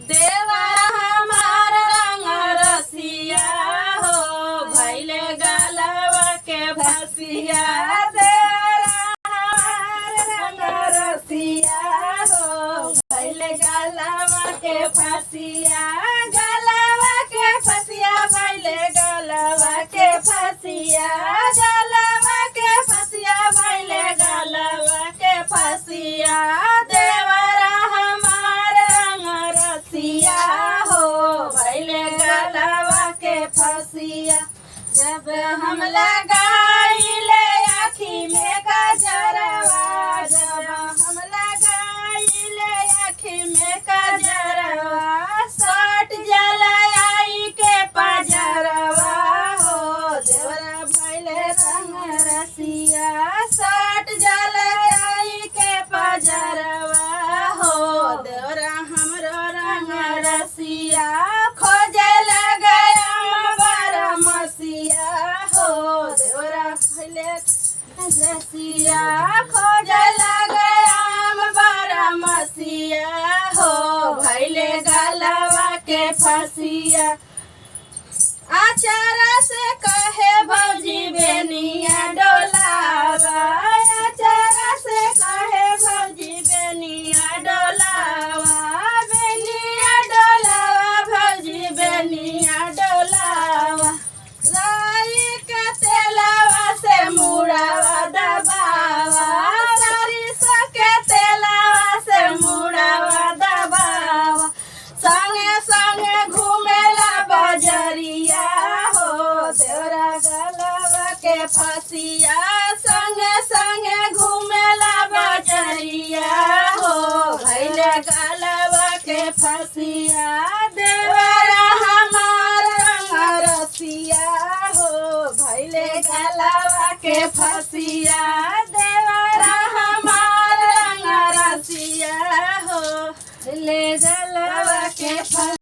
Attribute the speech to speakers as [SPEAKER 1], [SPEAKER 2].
[SPEAKER 1] देवरा हमार रंग रसिया हो भैले गलवा के फसिया। देवरा हमार रंग रसिया हो भैले गलवा के फसिया। गलवा के फसिया भैले गलवा के फसिया। गलवा के फसिया भैले गलवा के फसिया। देवरा हमार रंग रसिया हो भैले गलवा के फसिया। जब हम लगाइले आँखी में गजरवा। जब हम लगाइले आँखी में गजरवा सट जलाई के पजरवा हो देवरा भैले रंग रसिया। सट जलाई के पजरवा हो देवरा हमरो रंग रसिया। खोजे लगया बरमसिया हो देवरा भैले रसिया। खोजे लगया बरमसिया हो भैले गलवा के फसिया। आचारा से कहे भौजी बेनिया डोलावा। आचारा से कहे भौजी बेनिया डोलावा। बेनिया डोलावा भौजी बेनिया डोलावा। राई के तेलावा से मुड़ावा दबावा। सरिसो के तेलावा से मुड़ावा दबावा। संगे संगे घूमेला बजरिया हो देवरा गलवा के फसिया। संगे संगे घूमेला बजरिया हो भैले गलवा के फसिया। देवरा हमार रंग रसिया हो भैले गलवा के फसिया। देवरा हमार रंग रसिया हो भैले गलवा के फसिया।